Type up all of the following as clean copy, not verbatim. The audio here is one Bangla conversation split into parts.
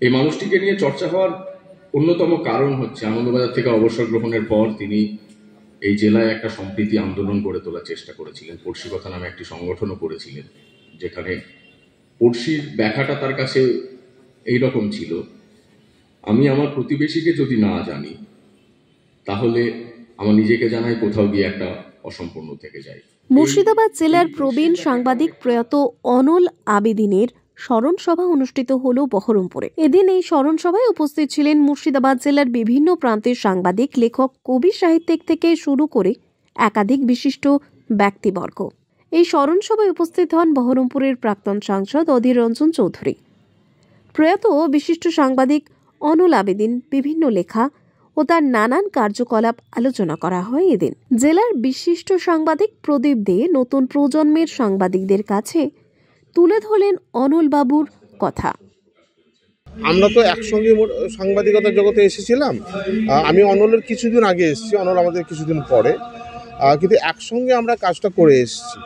এই মানুষটিকে নিয়ে চর্চা হওয়ার অন্যতম কারণ হচ্ছে আনন্দবাজার থেকে অবসর গ্রহণের পর তিনি এই জেলায় একটা সম্প্রীতি আন্দোলন গড়ে তোলার চেষ্টা করেছিলেন। পড়শি কথা নামে একটি সংগঠনও করেছিলেন, যেখানে পড়শির ব্যাখ্যাটা তার কাছে এইরকম ছিল, আমি আমার প্রতিবেশীকে যদি না জানি তাহলে আমার নিজেকে জানাই কোথাও গিয়ে একটা অসম্পূর্ণ থেকে যায়। মুর্শিদাবাদ জেলার প্রবীণ সাংবাদিক প্রয়াত অনল আবেদিনের স্মরণ সভা অনুষ্ঠিত হল বহরমপুরে। এদিন এই স্মরণ সভায় উপস্থিত ছিলেন মুর্শিদাবাদ জেলার বিভিন্ন প্রান্তের সাংবাদিক, লেখক, কবি, সাহিত্যিক থেকে শুরু করে একাধিক বিশিষ্ট ব্যক্তিবর্গ। এই স্মরণ সভায় উপস্থিত হন বহরমপুরের প্রাক্তন সাংসদ অধীর রঞ্জন চৌধুরী। প্রয়াত বিশিষ্ট সাংবাদিক অনল আবেদিন বিভিন্ন লেখা ও তার নানান কার্যকলাপ আলোচনা করা হয় এদিন। জেলার বিশিষ্ট সাংবাদিক প্রদীপ দে নতুন প্রজন্মের সাংবাদিকদের কাছে তুলে ধরলেন অনল বাবুর কথা। আমরা তো একসঙ্গে সাংবাদিকতা জগতে এসেছিলাম। আমি অনলের কিছুদিন আগে এসেছি, অনল আমাদের কিছুদিন পরে, কিন্তু একসঙ্গে আমরা কাজটা করে এসেছি।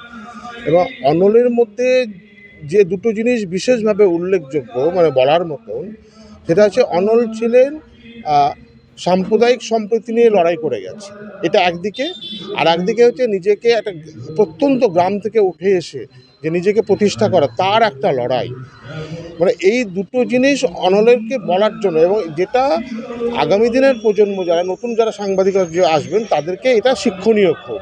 এবং অনলের মধ্যে যে দুটো জিনিস বিশেষভাবে উল্লেখযোগ্য, মানে বলার মতন, সেটা হচ্ছে অনল ছিলেন সাম্প্রদায়িক সম্প্রীতি নিয়ে লড়াই করে গেছে, এটা একদিকে। আর একদিকে হচ্ছে নিজেকে একটা প্রত্যন্ত গ্রাম থেকে উঠে এসে যে নিজেকে প্রতিষ্ঠা করা, তার একটা লড়াই। মানে এই দুটো জিনিস অনলেরকে বলার জন্য, এবং যেটা আগামী দিনের প্রজন্ম, যারা নতুন যারা সাংবাদিকরা যে আসবেন, তাদেরকে এটা শিক্ষণীয় খুব।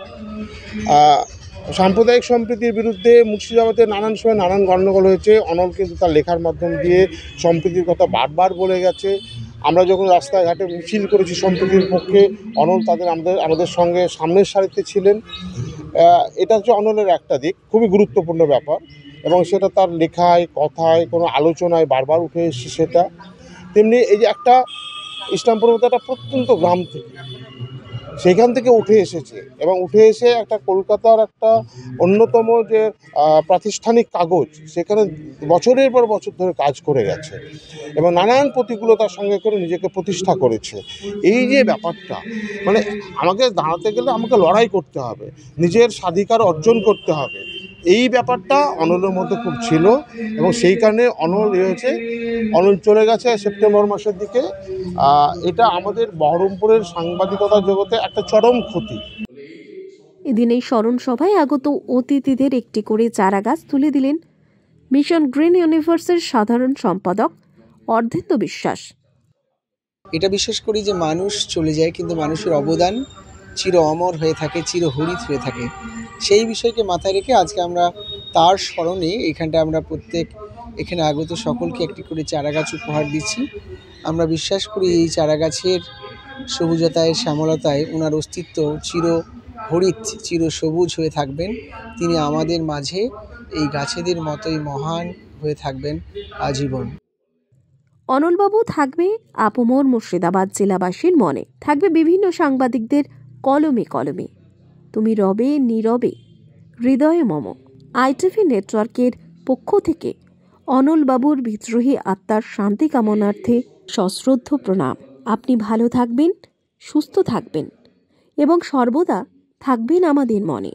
সাম্প্রদায়িক সম্প্রীতির বিরুদ্ধে মুর্শিদাবাদে নানান সময় নানান গণ্ডগোল হয়েছে। অনল কিন্তু তার লেখার মাধ্যম দিয়ে সম্প্রীতির কথা বারবার বলে গেছে। আমরা যখন রাস্তাঘাটে মিছিল করেছি সম্প্রীতির পক্ষে, অনল আমাদের সঙ্গে সামনের সারিতে ছিলেন। এটা হচ্ছে অনলের একটা দিক, খুবই গুরুত্বপূর্ণ ব্যাপার, এবং সেটা তার লেখায়, কথায়, কোনো আলোচনায় বারবার উঠে এসেছে সেটা। তেমনি এই যে একটা ইসলামপুরের মতো একটা প্রত্যন্ত গ্রাম থেকে, সেখান থেকে উঠে এসেছে, এবং উঠে এসে একটা কলকাতার একটা অন্যতম যে প্রাতিষ্ঠানিক কাগজ, সেখানে বছরের পর বছর ধরে কাজ করে গেছে এবং নানান প্রতিকূলতার সঙ্গে করে নিজেকে প্রতিষ্ঠা করেছে। এই যে ব্যাপারটা, মানে আমাকে দাঁড়াতে গেলে আমাকে লড়াই করতে হবে, নিজের স্বাধিকার অর্জন করতে হবে, এই ব্যাপারটা অনলের মধ্যে খুব ছিল। এবং সেই কারণে অনল চলে গেছে সেপ্টেম্বর মাসের দিকে। এটা আমাদের বহরমপুরের সাংবাদিকতা জগতে একটা চরম ক্ষতি। এদিন এই স্মরণ সভায় আগত অতিথিদের একটি করে চারা গাছ তুলে দিলেন মিশন গ্রিন ইউনিভার্সের সাধারণ সম্পাদক অর্ধেন্দ্র বিশ্বাস। এটা বিশ্বাস করি যে মানুষ চলে যায়, কিন্তু মানুষের অবদান চির অমর হয়ে থাকে, চিরহরিত হয়ে থাকে। সেই বিষয়কে মাথায় রেখে আজকে আমরা তার স্মরণে এখানটা আমরা এখানে আগত সকলকে একটি করে চারা গাছ উপহার দিচ্ছি। আমরা বিশ্বাস করি এই চারা গাছের সবুজতায়, শ্যামলতায় ওনার অস্তিত্ব চিরহরিত, চিরসবুজ হয়ে থাকবেন। তিনি আমাদের মাঝে এই গাছেদের মতোই মহান হয়ে থাকবেন আজীবন। অনলবাবু থাকবে আপমর মুর্শিদাবাদ জেলাবাসীর মনে, থাকবে বিভিন্ন সাংবাদিকদের কলমে কলমে। তুমি রবে নীরবে হৃদয়ে মম। আইটিভি নেটওয়ার্কের পক্ষ থেকে অনলবাবুর বিদ্রোহী আত্মার শান্তি কামনার্থে সশ্রদ্ধ প্রণাম। আপনি ভালো থাকবেন, সুস্থ থাকবেন এবং সর্বদা থাকবেন আমাদের মনে।